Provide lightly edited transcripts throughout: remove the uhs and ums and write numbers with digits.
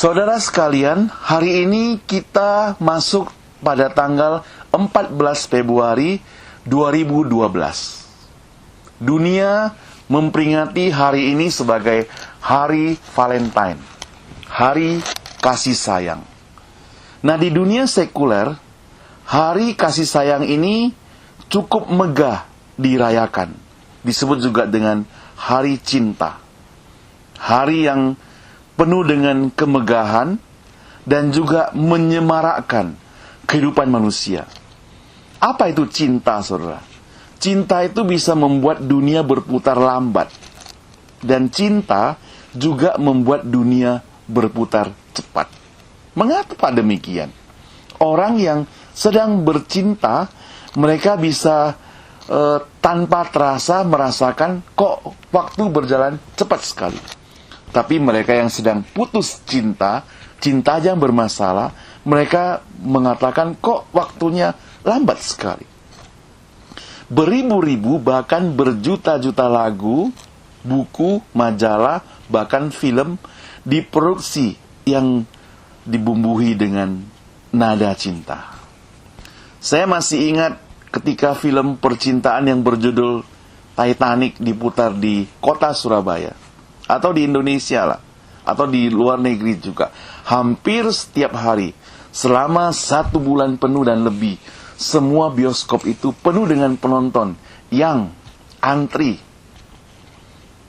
Saudara sekalian, hari ini kita masuk pada tanggal 14 Februari 2012. Dunia memperingati hari ini sebagai Hari Valentine, Hari Kasih Sayang. Nah, di dunia sekuler, Hari Kasih Sayang ini cukup megah dirayakan. Disebut juga dengan Hari Cinta. Hari yang penuh dengan kemegahan dan juga menyemarakkan kehidupan manusia. Apa itu cinta, saudara? Cinta itu bisa membuat dunia berputar lambat. Dan cinta juga membuat dunia berputar cepat. Mengapa demikian? Orang yang sedang bercinta, mereka bisa tanpa terasa merasakan kok waktu berjalan cepat sekali. Tapi mereka yang sedang putus cinta, cinta yang bermasalah, mereka mengatakan kok waktunya lambat sekali. Beribu-ribu bahkan berjuta-juta lagu, buku, majalah, bahkan film diproduksi yang dibumbui dengan nada cinta. Saya masih ingat ketika film percintaan yang berjudul Titanic diputar di kota Surabaya. Atau di Indonesia lah, atau di luar negeri juga. Hampir setiap hari, selama 1 bulan penuh dan lebih, semua bioskop itu penuh dengan penonton yang antri.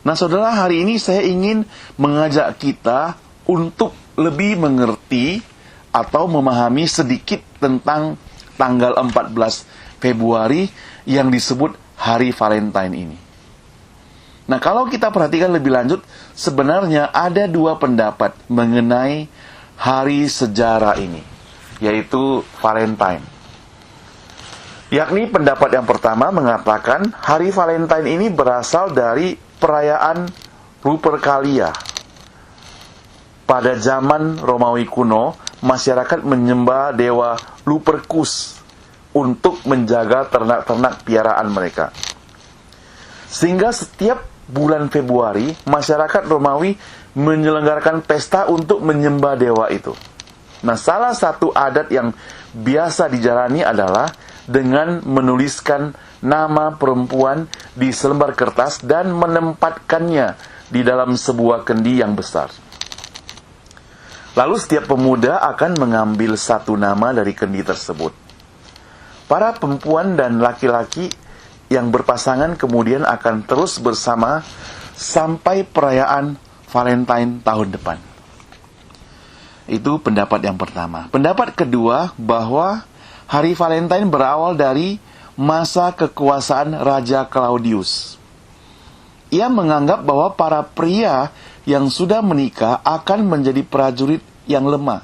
Nah, saudara, hari ini saya ingin mengajak kita untuk lebih mengerti atau memahami sedikit tentang tanggal 14 Februari yang disebut Hari Valentine ini. Nah, kalau kita perhatikan lebih lanjut, sebenarnya ada 2 pendapat mengenai hari sejarah ini, yaitu Valentine. Yakni pendapat yang pertama mengatakan hari Valentine ini berasal dari perayaan Lupercalia. Pada zaman Romawi kuno, masyarakat menyembah dewa Lupercus untuk menjaga ternak-ternak piaraan mereka. Sehingga setiap bulan Februari, masyarakat Romawi menyelenggarakan pesta untuk menyembah dewa itu. Nah, salah satu adat yang biasa dijalani adalah dengan menuliskan nama perempuan di selembar kertas dan menempatkannya di dalam sebuah kendi yang besar. Lalu setiap pemuda akan mengambil 1 nama dari kendi tersebut. Para perempuan dan laki-laki yang berpasangan kemudian akan terus bersama sampai perayaan Valentine tahun depan. Itu pendapat yang pertama. Pendapat kedua bahwa hari Valentine berawal dari masa kekuasaan Raja Claudius. Ia menganggap bahwa para pria yang sudah menikah akan menjadi prajurit yang lemah.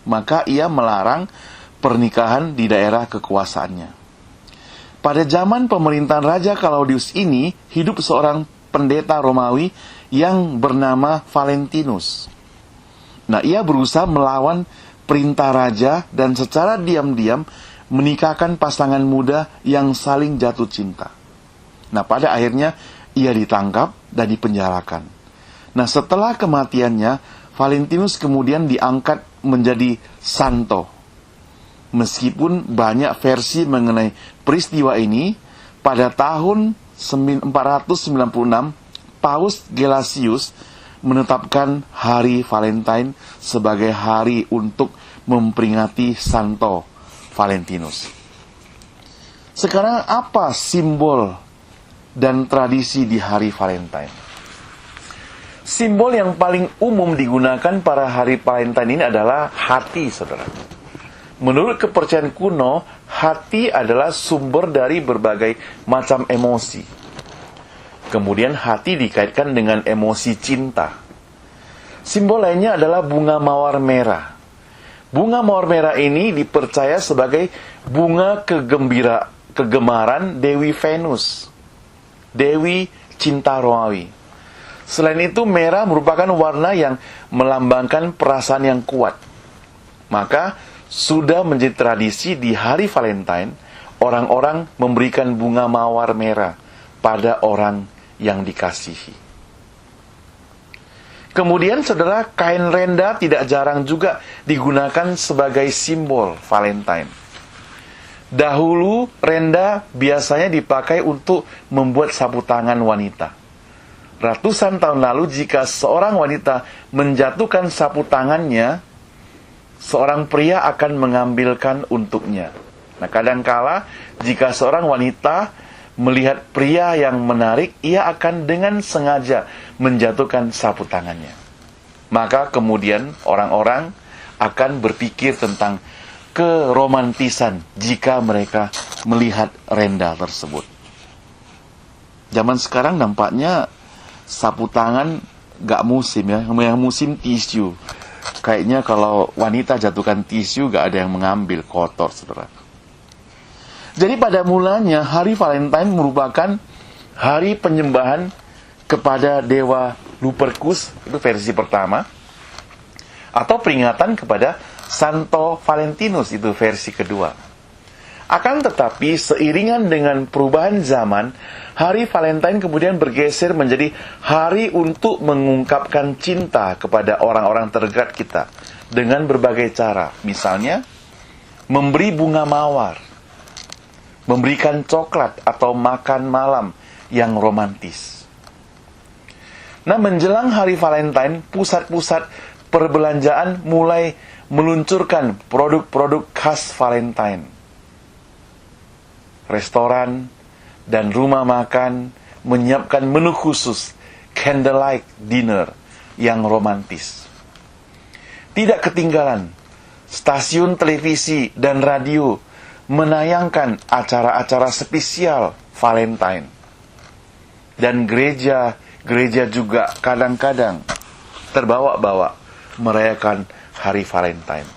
Maka ia melarang pernikahan di daerah kekuasaannya. Pada zaman pemerintahan Raja Claudius ini, hidup seorang pendeta Romawi yang bernama Valentinus. Nah, ia berusaha melawan perintah raja dan secara diam-diam menikahkan pasangan muda yang saling jatuh cinta. Nah, pada akhirnya ia ditangkap dan dipenjarakan. Nah, setelah kematiannya, Valentinus kemudian diangkat menjadi santo. Meskipun banyak versi mengenai peristiwa ini, pada tahun 496, Paus Gelasius menetapkan hari Valentine sebagai hari untuk memperingati Santo Valentinus. Sekarang apa simbol dan tradisi di hari Valentine? Simbol yang paling umum digunakan pada hari Valentine ini adalah hati, saudara. Menurut kepercayaan kuno, hati adalah sumber dari berbagai macam emosi. Kemudian hati dikaitkan dengan emosi cinta. Simbol lainnya adalah bunga mawar merah. Bunga mawar merah ini dipercaya sebagai bunga kegemaran Dewi Venus, Dewi cinta Romawi. Selain itu, merah merupakan warna yang melambangkan perasaan yang kuat. Maka, sudah menjadi tradisi di hari Valentine, orang-orang memberikan bunga mawar merah pada orang yang dikasihi. Kemudian saudara, kain renda tidak jarang juga digunakan sebagai simbol Valentine. Dahulu renda biasanya dipakai untuk membuat sapu tangan wanita. Ratusan tahun lalu jika seorang wanita menjatuhkan sapu tangannya, seorang pria akan mengambilkan untuknya. Nah, kadangkala jika seorang wanita melihat pria yang menarik, ia akan dengan sengaja menjatuhkan sapu tangannya. Maka kemudian orang-orang akan berpikir tentang keromantisan jika mereka melihat renda tersebut. Zaman sekarang nampaknya sapu tangan gak musim ya, yang musim tisu. Kayaknya kalau wanita jatuhkan tisu gak ada yang mengambil, kotor saudara. Jadi pada mulanya hari Valentine merupakan hari penyembahan kepada dewa Lupercus, itu versi pertama, atau peringatan kepada Santo Valentinus, itu versi kedua. Akan tetapi seiringan dengan perubahan zaman, hari Valentine kemudian bergeser menjadi hari untuk mengungkapkan cinta kepada orang-orang terdekat kita dengan berbagai cara. Misalnya, memberi bunga mawar, memberikan coklat atau makan malam yang romantis. Nah, menjelang hari Valentine, pusat-pusat perbelanjaan mulai meluncurkan produk-produk khas Valentine. Restoran dan rumah makan menyiapkan menu khusus candlelight dinner yang romantis. Tidak ketinggalan, stasiun televisi dan radio menayangkan acara-acara spesial Valentine. Dan gereja juga kadang-kadang terbawa-bawa merayakan hari Valentine.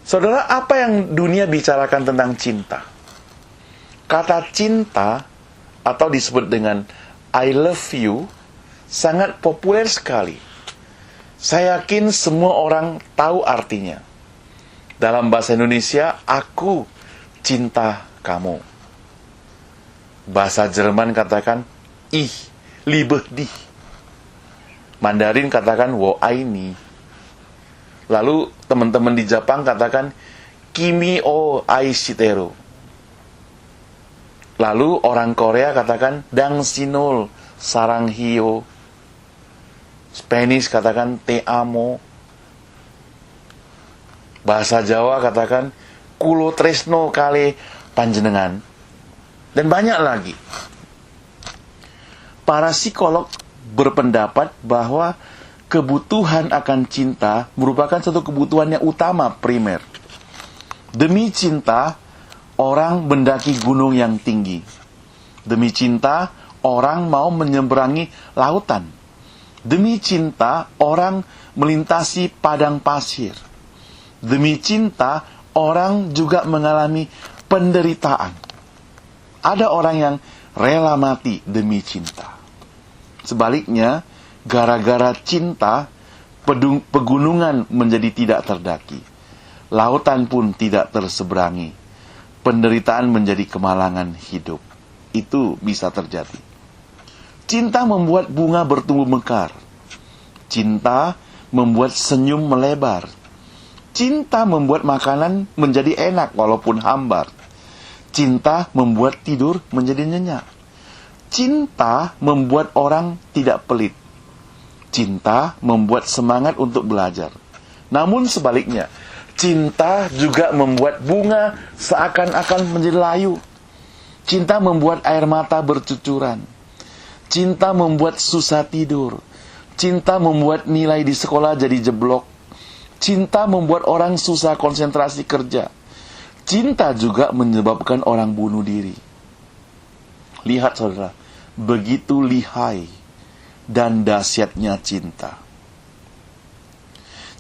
Saudara, apa yang dunia bicarakan tentang cinta? Kata cinta atau disebut dengan I love you sangat populer sekali. Saya yakin semua orang tahu artinya. Dalam bahasa Indonesia, aku cinta kamu. Bahasa Jerman katakan ich liebe dich. Mandarin katakan wo aini. Lalu teman-teman di Jepang katakan kimi o aishiteru. Lalu orang Korea katakan dangsinol sarang hio. Spanish katakan te amo. Bahasa Jawa katakan kulo tresno kale panjenengan. Dan banyak lagi. Para psikolog berpendapat bahwa kebutuhan akan cinta merupakan satu kebutuhan yang utama, primer. Demi cinta, orang mendaki gunung yang tinggi. Demi cinta, orang mau menyeberangi lautan. Demi cinta, orang melintasi padang pasir. Demi cinta, orang juga mengalami penderitaan. Ada orang yang rela mati demi cinta. Sebaliknya, gara-gara cinta, pegunungan menjadi tidak terdaki. Lautan pun tidak terseberangi. Penderitaan menjadi kemalangan hidup. Itu bisa terjadi. Cinta membuat bunga bertumbuh mekar. Cinta membuat senyum melebar. Cinta membuat makanan menjadi enak walaupun hambar. Cinta membuat tidur menjadi nyenyak. Cinta membuat orang tidak pelit. Cinta membuat semangat untuk belajar. Namun sebaliknya, cinta juga membuat bunga seakan-akan menjadi layu. Cinta membuat air mata bercucuran. Cinta membuat susah tidur. Cinta membuat nilai di sekolah jadi jeblok. Cinta membuat orang susah konsentrasi kerja. Cinta juga menyebabkan orang bunuh diri. Lihat saudara, begitu lihai dan dahsyatnya cinta.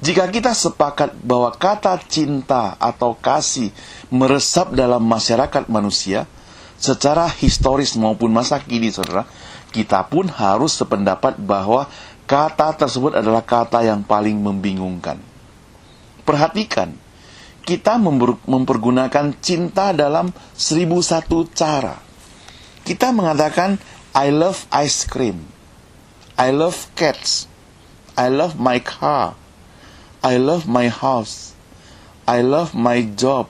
Jika kita sepakat bahwa kata cinta atau kasih meresap dalam masyarakat manusia, secara historis maupun masa kini saudara, kita pun harus sependapat bahwa kata tersebut adalah kata yang paling membingungkan. Perhatikan, kita mempergunakan cinta dalam 1001 cara. Kita mengatakan, I love ice cream. I love cats. I love my car. I love my house. I love my job.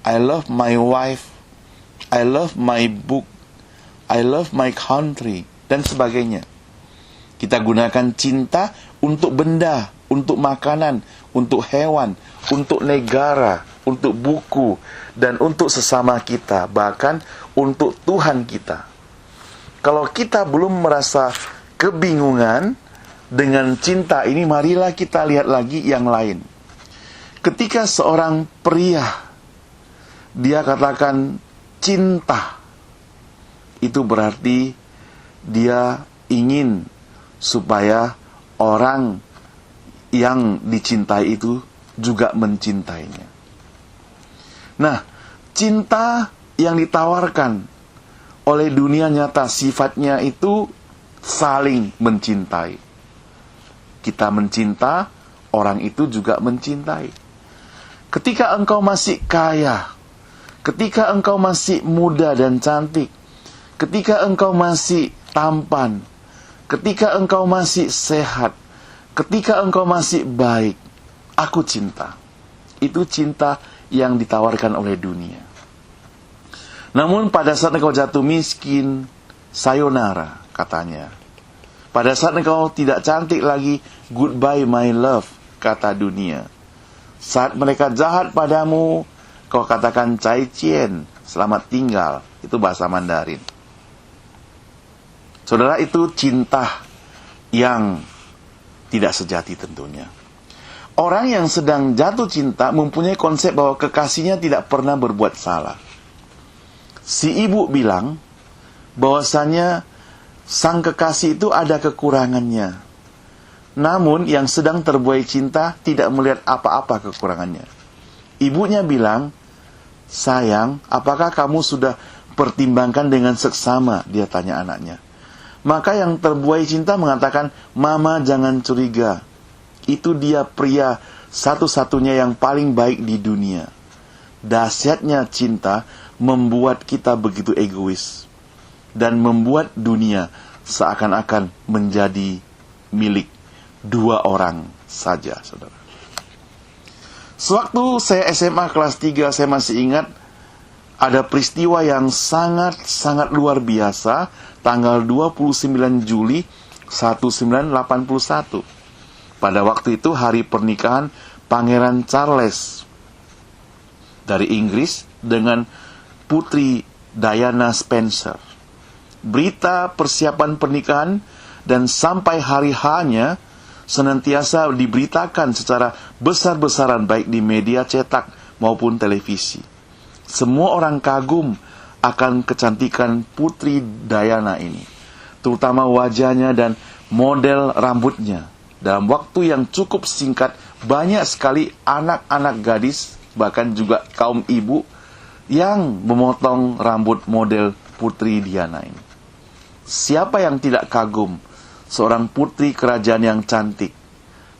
I love my wife. I love my book. I love my country. Dan sebagainya. Kita gunakan cinta untuk benda, untuk makanan, untuk hewan, untuk negara, untuk buku, dan untuk sesama kita, bahkan untuk Tuhan kita. Kalau kita belum merasa kebingungan dengan cinta ini, marilah kita lihat lagi yang lain. Ketika seorang pria, dia katakan cinta, itu berarti dia ingin supaya orang yang dicintai itu juga mencintainya. Nah, cinta yang ditawarkan oleh dunia nyata sifatnya itu saling mencintai. Kita mencinta, orang itu juga mencintai. Ketika engkau masih kaya, ketika engkau masih muda dan cantik, ketika engkau masih tampan, ketika engkau masih sehat, ketika engkau masih baik, aku cinta. Itu cinta yang ditawarkan oleh dunia. Namun pada saat engkau jatuh miskin, sayonara katanya. Pada saat engkau tidak cantik lagi, goodbye my love, kata dunia. Saat mereka jahat padamu, kau katakan cai cien, selamat tinggal. Itu bahasa Mandarin. Saudara, itu cinta yang tidak sejati tentunya. Orang yang sedang jatuh cinta mempunyai konsep bahwa kekasihnya tidak pernah berbuat salah. Si ibu bilang bahwasanya sang kekasih itu ada kekurangannya. Namun yang sedang terbuai cinta tidak melihat apa-apa kekurangannya. Ibunya bilang, sayang, apakah kamu sudah pertimbangkan dengan seksama? Dia tanya anaknya. Maka yang terbuai cinta mengatakan, mama jangan curiga. Itu dia pria satu-satunya yang paling baik di dunia. Dahsyatnya cinta membuat kita begitu egois. Dan membuat dunia seakan-akan menjadi milik dua orang saja, saudara. Sewaktu saya SMA kelas 3, saya masih ingat ada peristiwa yang sangat-sangat luar biasa, tanggal 29 Juli 1981. Pada waktu itu hari pernikahan Pangeran Charles dari Inggris dengan Putri Diana Spencer. Berita persiapan pernikahan dan sampai hari H-nya senantiasa diberitakan secara besar-besaran baik di media cetak maupun televisi. Semua orang kagum akan kecantikan Putri Diana ini, terutama wajahnya dan model rambutnya. Dalam waktu yang cukup singkat, banyak sekali anak-anak gadis, bahkan juga kaum ibu, yang memotong rambut model Putri Diana ini. Siapa yang tidak kagum seorang putri kerajaan yang cantik?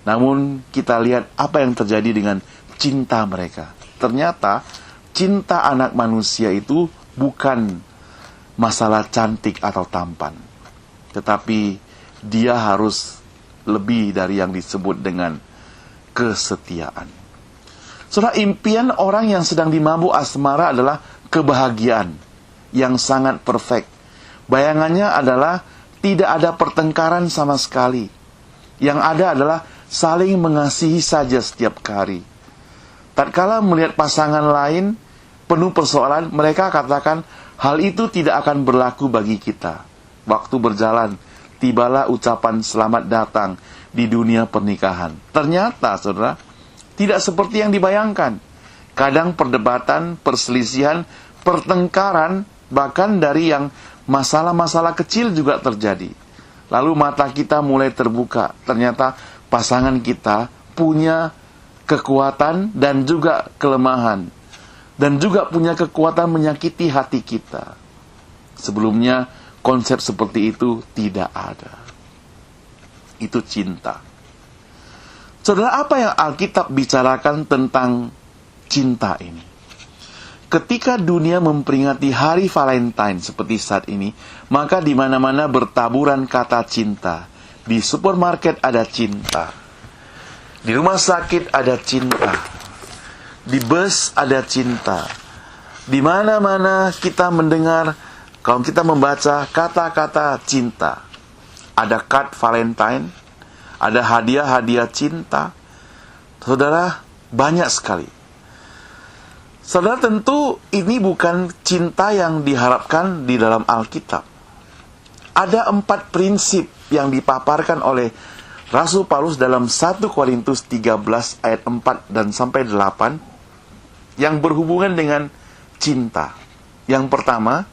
Namun kita lihat apa yang terjadi dengan cinta mereka. Ternyata cinta anak manusia itu bukan masalah cantik atau tampan, tetapi dia harus lebih dari yang disebut dengan kesetiaan. Saudara, impian orang yang sedang dimabuk asmara adalah kebahagiaan yang sangat perfect. Bayangannya adalah tidak ada pertengkaran sama sekali. Yang ada adalah saling mengasihi saja setiap hari. Tatkala melihat pasangan lain penuh persoalan, mereka katakan hal itu tidak akan berlaku bagi kita. Waktu berjalan, tibalah ucapan selamat datang di dunia pernikahan. Ternyata, saudara, tidak seperti yang dibayangkan. Kadang perdebatan, perselisihan, pertengkaran, bahkan dari yang masalah-masalah kecil juga terjadi. Lalu mata kita mulai terbuka. Ternyata pasangan kita punya kekuatan dan juga kelemahan. Dan juga punya kekuatan menyakiti hati kita. Sebelumnya konsep seperti itu tidak ada. Itu cinta. Saudara, apa yang Alkitab bicarakan tentang cinta ini? Ketika dunia memperingati hari Valentine seperti saat ini, maka di mana-mana bertaburan kata cinta. Di supermarket ada cinta. Di rumah sakit ada cinta. Di bus ada cinta. Di mana-mana kita mendengar, kalau kita membaca kata-kata cinta. Ada card Valentine, ada hadiah-hadiah cinta. Saudara, banyak sekali. Saudara, tentu ini bukan cinta yang diharapkan di dalam Alkitab. Ada 4 prinsip yang dipaparkan oleh Rasul Paulus dalam 1 Korintus 13 ayat 4 dan sampai 8 yang berhubungan dengan cinta. Yang pertama,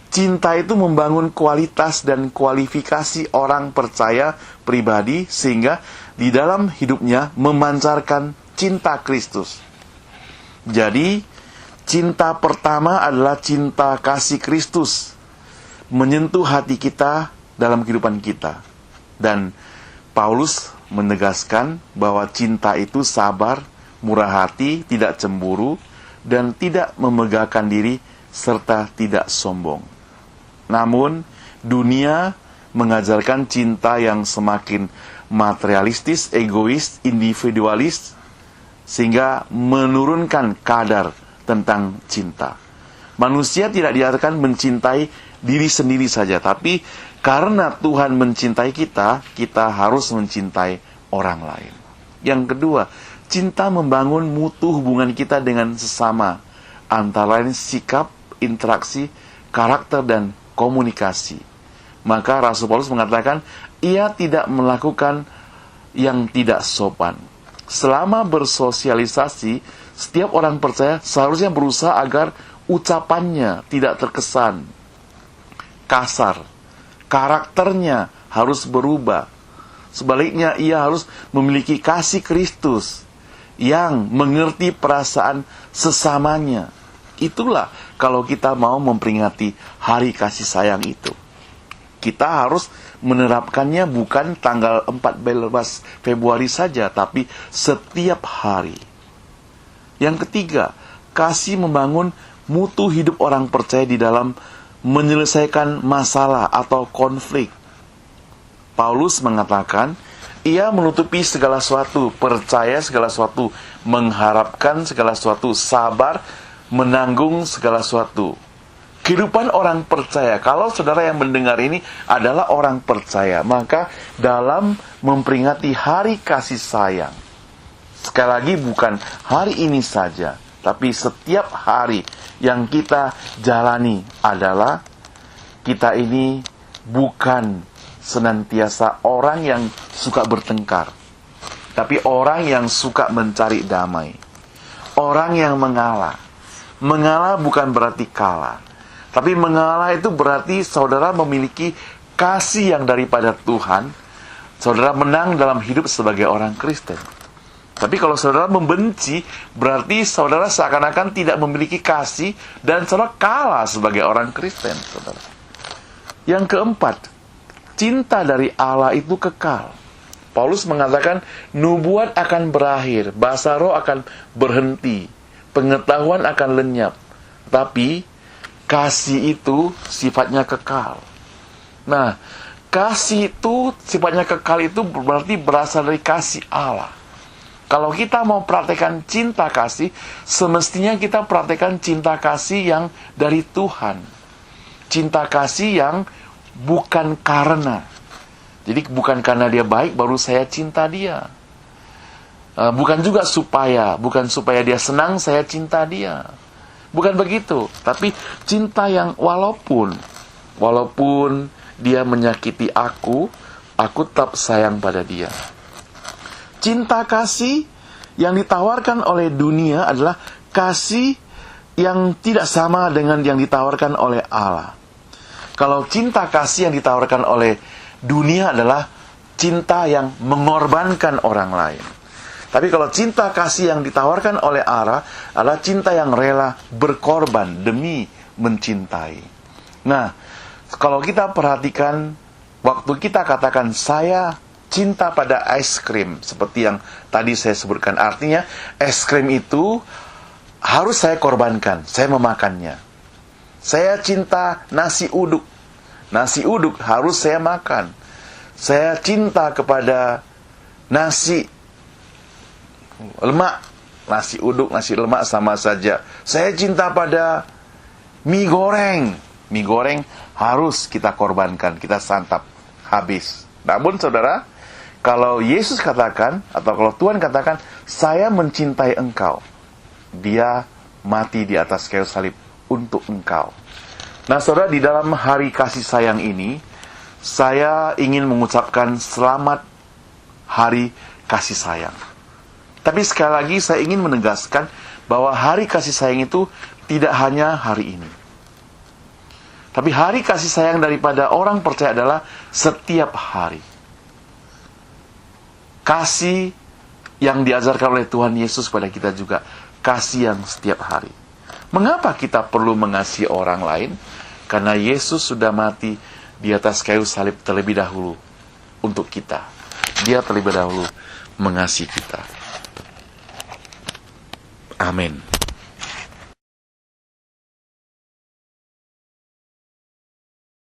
cinta itu membangun kualitas dan kualifikasi orang percaya pribadi sehingga di dalam hidupnya memancarkan cinta Kristus. Jadi, cinta pertama adalah cinta kasih Kristus menyentuh hati kita dalam kehidupan kita. Dan Paulus menegaskan bahwa cinta itu sabar, murah hati, tidak cemburu, dan tidak memegahkan diri, serta tidak sombong. Namun, dunia mengajarkan cinta yang semakin materialistis, egois, individualis, sehingga menurunkan kadar tentang cinta. Manusia tidak diarahkan mencintai diri sendiri saja, tapi karena Tuhan mencintai kita, kita harus mencintai orang lain. Yang kedua, cinta membangun mutu hubungan kita dengan sesama, antara lain sikap, interaksi, karakter, dan komunikasi. Maka Rasul Paulus mengatakan, ia tidak melakukan yang tidak sopan. Selama bersosialisasi, setiap orang percaya seharusnya berusaha agar ucapannya tidak terkesan kasar. Karakternya harus berubah. Sebaliknya, ia harus memiliki kasih Kristus yang mengerti perasaan sesamanya. Itulah kalau kita mau memperingati hari kasih sayang itu. Kita harus menerapkannya bukan tanggal 14 Februari saja, tapi setiap hari. Yang ketiga, kasih membangun mutu hidup orang percaya di dalam menyelesaikan masalah atau konflik. Paulus mengatakan, ia menutupi segala sesuatu, percaya segala sesuatu, mengharapkan segala sesuatu, sabar, menanggung segala sesuatu. Kehidupan orang percaya, kalau saudara yang mendengar ini adalah orang percaya, maka dalam memperingati hari kasih sayang, sekali lagi bukan hari ini saja, tapi setiap hari yang kita jalani adalah kita ini bukan senantiasa orang yang suka bertengkar, tapi orang yang suka mencari damai. Orang yang mengalah. Mengalah bukan berarti kalah, tapi mengalah itu berarti saudara memiliki kasih yang daripada Tuhan. Saudara menang dalam hidup sebagai orang Kristen. Tapi kalau saudara membenci, berarti saudara seakan-akan tidak memiliki kasih dan saudara kalah sebagai orang Kristen, saudara. Yang keempat, cinta dari Allah itu kekal. Paulus mengatakan, nubuat akan berakhir, bahasa roh akan berhenti, pengetahuan akan lenyap. Tapi, kasih itu sifatnya kekal. Nah, kasih itu sifatnya kekal itu berarti berasal dari kasih Allah. Kalau kita mau praktekkan cinta kasih, semestinya kita praktekkan cinta kasih yang dari Tuhan. Cinta kasih yang bukan karena. Jadi bukan karena dia baik baru saya cinta dia. Bukan juga bukan supaya dia senang saya cinta dia. Bukan begitu. Tapi cinta yang walaupun dia menyakiti aku tetap sayang pada dia. Cinta kasih yang ditawarkan oleh dunia adalah kasih yang tidak sama dengan yang ditawarkan oleh Allah. Kalau cinta kasih yang ditawarkan oleh dunia adalah cinta yang mengorbankan orang lain. Tapi kalau cinta kasih yang ditawarkan oleh Allah adalah cinta yang rela berkorban demi mencintai. Nah, kalau kita perhatikan, waktu kita katakan saya cinta pada es krim, seperti yang tadi saya sebutkan. Artinya, es krim itu harus saya korbankan, saya memakannya. Saya cinta nasi uduk. Nasi uduk harus saya makan. Saya cinta kepada nasi lemak, nasi uduk, nasi lemak sama saja. Saya cinta pada mie goreng. Mie goreng harus kita korbankan, kita santap habis. Namun saudara, kalau Yesus katakan, atau kalau Tuhan katakan, saya mencintai engkau, Dia mati di atas kayu salib untuk engkau. Nah saudara, di dalam hari kasih sayang ini, saya ingin mengucapkan selamat hari kasih sayang. Tapi sekali lagi saya ingin menegaskan bahwa hari kasih sayang itu tidak hanya hari ini. Tapi hari kasih sayang daripada orang percaya adalah setiap hari. Kasih yang diajarkan oleh Tuhan Yesus pada kita juga kasih yang setiap hari. Mengapa kita perlu mengasihi orang lain? Karena Yesus sudah mati di atas kayu salib terlebih dahulu untuk kita. Dia terlebih dahulu mengasihi kita. Amin.